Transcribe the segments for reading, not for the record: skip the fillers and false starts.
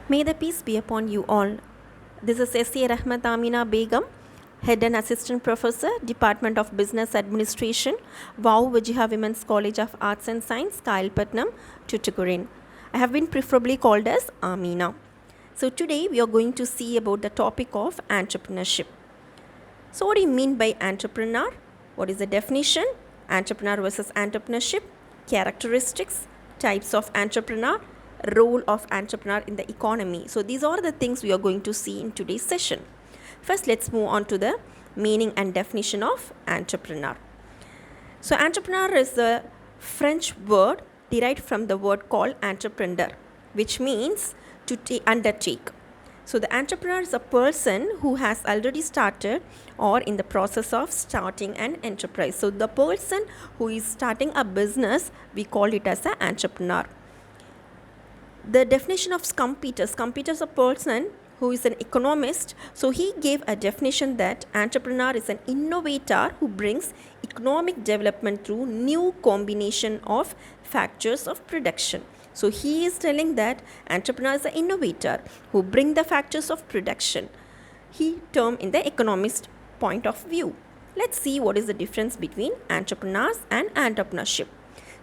May the peace be upon you all. This is S.A. Rahmat Amina Begum, Head and Assistant Professor, Department of Business Administration, Wow Vijayaha Women's College of Arts and Science, Kailpatnam, Tuticorin. I have been preferably called as Amina. So today we are going to see about the topic of entrepreneurship. So what do you mean by entrepreneur? What is the definition? Entrepreneur versus entrepreneurship, characteristics, types of entrepreneur, role of entrepreneur in the economy. So these are the things we are going to see in today's session. First, let's move on to the meaning and definition of entrepreneur. So entrepreneur is a French word derived from the word called entrepreneur, which means to undertake. So the entrepreneur is a person who has already started or in the process of starting an enterprise. So the person who is starting a business, we call it as an entrepreneur. The definition of Schumpeter is a person who is an economist. So he gave a definition that entrepreneur is an innovator who brings economic development through new combination of factors of production. So he is telling that entrepreneur is an innovator who bring the factors of production. He termed in the economist point of view. Let's see what is the difference between entrepreneurs and entrepreneurship.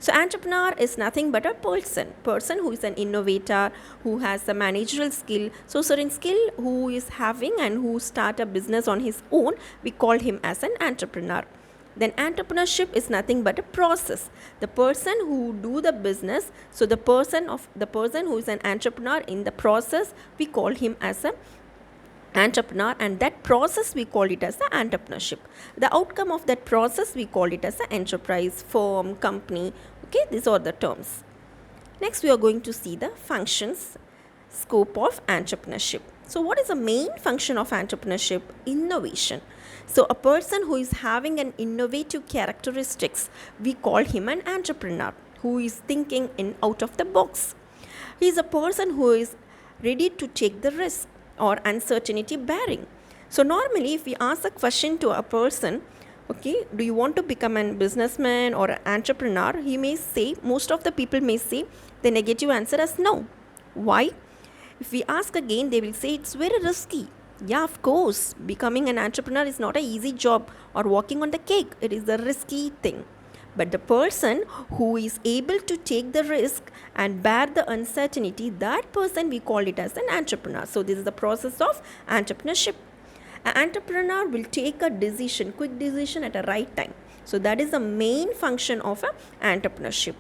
So entrepreneur is nothing but a person who is an innovator, who has a managerial skill. So certain skill who is having and who start a business on his own, we call him as an entrepreneur. Then entrepreneurship is nothing but a process. The person who do the business, so the person who is an entrepreneur in the process, we call him as a entrepreneur, and that process we call it as the entrepreneurship. The outcome of that process we call it as an enterprise, firm, company. Okay, these are the terms. Next, we are going to see the functions, scope of entrepreneurship. So what is the main function of entrepreneurship? Innovation. So a person who is having an innovative characteristics, we call him an entrepreneur, who is thinking out of the box. He is a person who is ready to take the risk or uncertainty bearing. So normally if we ask a question to a person, okay, do you want to become a businessman or an entrepreneur, he may say, most of the people may say the negative answer as no. Why? If we ask again, they will say it's very risky. Yeah, of course, becoming an entrepreneur is not an easy job, or walking on the cake, it is a risky thing. But the person who is able to take the risk and bear the uncertainty, that person we call it as an entrepreneur. So this is the process of entrepreneurship. An entrepreneur will take a decision, quick decision at a right time. So that is the main function of an entrepreneurship.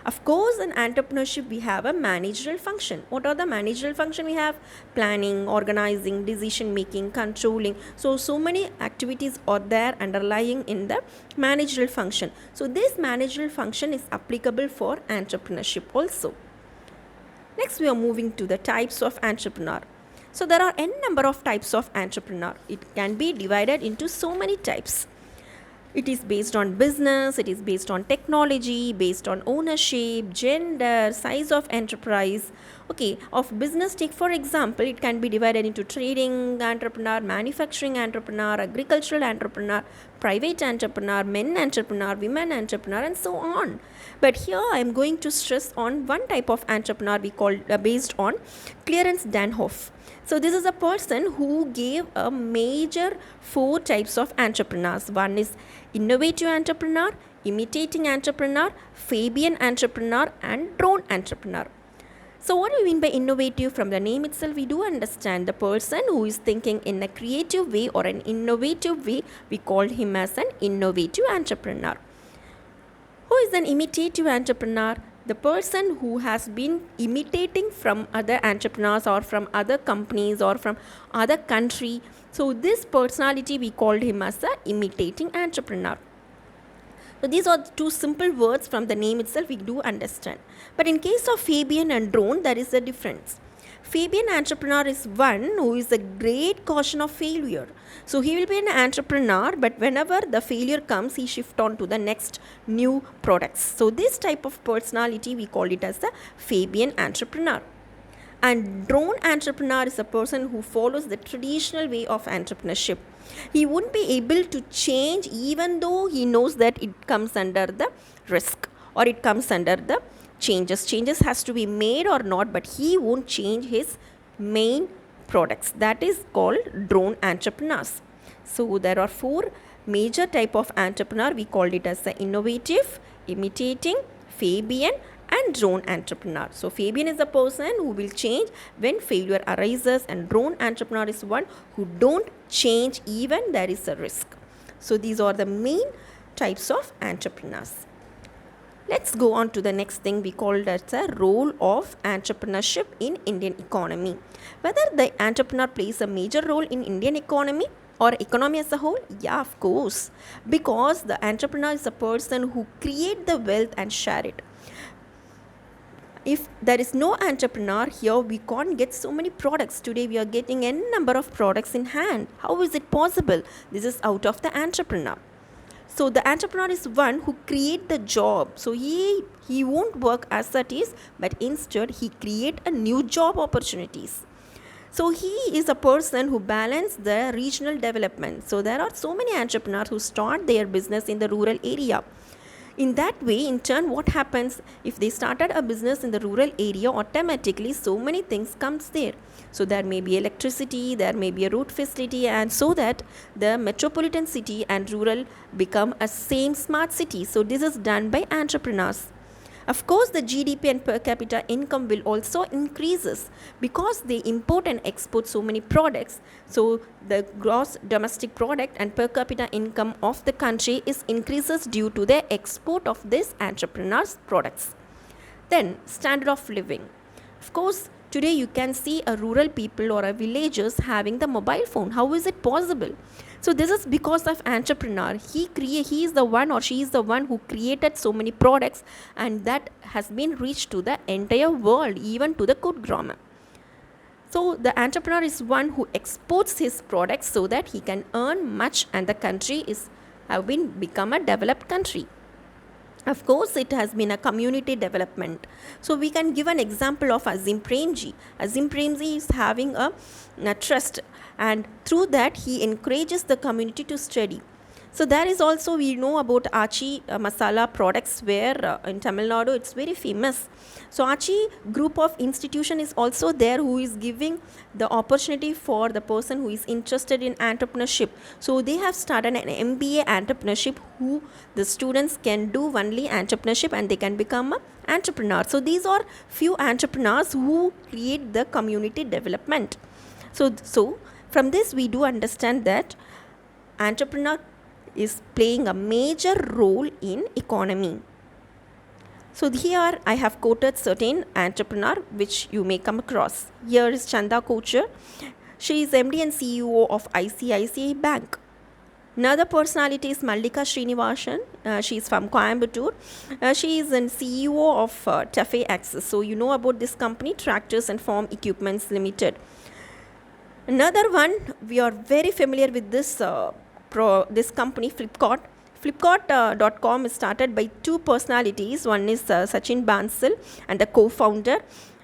Of course, in entrepreneurship, we have a managerial function. What are the managerial function we have? Planning, organizing, decision making, controlling. So many activities are there underlying in the managerial function. So this managerial function is applicable for entrepreneurship also. Next, we are moving to the types of entrepreneur. So there are n number of types of entrepreneur. It can be divided into so many types. It is based on business, it is based on technology, based on ownership, gender, size of enterprise. Okay, of business, take for example, it can be divided into trading entrepreneur, manufacturing entrepreneur, agricultural entrepreneur, private entrepreneur, men entrepreneur, women entrepreneur, and so on. But here I am going to stress on one type of entrepreneur we call based on Clarence Danhoff. So this is a person who gave a major 4 types of entrepreneurs. One is innovative entrepreneur, imitating entrepreneur, Fabian entrepreneur, and drone entrepreneur. So what do we mean by innovative? From the name itself, we do understand the person who is thinking in a creative way or an innovative way, we call him as an innovative entrepreneur. Who is an imitative entrepreneur? The person who has been imitating from other entrepreneurs or from other companies or from other country. So this personality, we called him as an imitating entrepreneur. So these are 2 simple words. From the name itself we do understand. But in case of Fabian and drone, there is a difference. Fabian entrepreneur is one who is a great caution of failure. So he will be an entrepreneur, but whenever the failure comes, he shift on to the next new products. So this type of personality, we call it as the Fabian entrepreneur. And drone entrepreneur is a person who follows the traditional way of entrepreneurship. He won't be able to change even though he knows that it comes under the risk or it comes under the changes has to be made or not, but he won't change his main products, that is called drone entrepreneurs. So there are 4 major type of entrepreneur. We called it as the innovative, imitating, Fabian and drone entrepreneur. So Fabian is a person who will change when failure arises, and drone entrepreneur is one who don't change even there is a risk. So these are the main types of entrepreneurs. Let's go on to the next thing we called as a role of entrepreneurship in Indian economy. Whether the entrepreneur plays a major role in Indian economy or economy as a whole? Yeah, of course. Because the entrepreneur is a person who create the wealth and share it. If there is no entrepreneur here, we can't get so many products. Today we are getting n number of products in hand. How is it possible? This is out of the entrepreneur. So the entrepreneur is one who create the job. So he won't work as it is, but instead he create a new job opportunities. So he is a person who balance the regional development. So there are so many entrepreneurs who start their business in the rural area. In that way, in turn, what happens if they started a business in the rural area, automatically so many things comes there. So there may be electricity, there may be a road facility, and so that the metropolitan city and rural become a same smart city. So this is done by entrepreneurs. Of course, the GDP and per capita income will also increases because they import and export so many products. So the gross domestic product and per capita income of the country is increases due to the export of these entrepreneurs' products. Then standard of living. Of course, today you can see a rural people or a villagers having the mobile phone. How is it possible? So this is because of entrepreneur. He is the one or she is the one who created so many products, and that has been reached to the entire world, even to the Kurgrama. So the entrepreneur is one who exports his products so that he can earn much, and the country have become a developed country. Of course, it has been a community development. So we can give an example of Azim Premji. Azim Premji is having a trust, and through that he encourages the community to study. So there is also, we know about Achi masala products, where in Tamil Nadu it's very famous. So Achi group of institution is also there, who is giving the opportunity for the person who is interested in entrepreneurship. So they have started an MBA entrepreneurship, who the students can do only entrepreneurship and they can become an entrepreneur. So these are few entrepreneurs who create the community development. So from this we do understand that entrepreneur is playing a major role in economy. So here I have quoted certain entrepreneur which you may come across. Here is Chanda Kochar. She is MD and CEO of ICICI Bank. Another personality is Mallika Srinivasan. She is from Coimbatore. She is an CEO of Tafe Access. So you know about this company, Tractors and Farm Equipments Limited. Another one, we are very familiar with this this company, Flipkart. Flipkart.com is started by two personalities. One is Sachin Bansal and the co-founder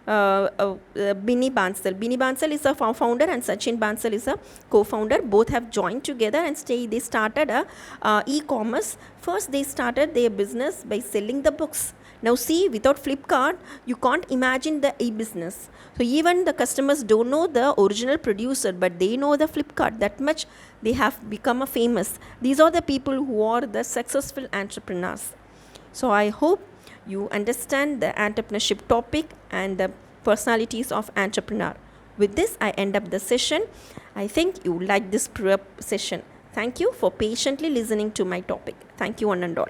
Binny Bansal. Binny Bansal is a founder and Sachin Bansal is a co-founder. Both have joined together and they started a e-commerce. First they started their business by selling the books. Now see, without Flipkart, you can't imagine the e-business. So even the customers don't know the original producer, but they know the Flipkart. That much they have become a famous. These are the people who are the successful entrepreneurs. So I hope you understand the entrepreneurship topic and the personalities of entrepreneur. With this, I end up the session. I think you like this session. Thank you for patiently listening to my topic. Thank you one and all.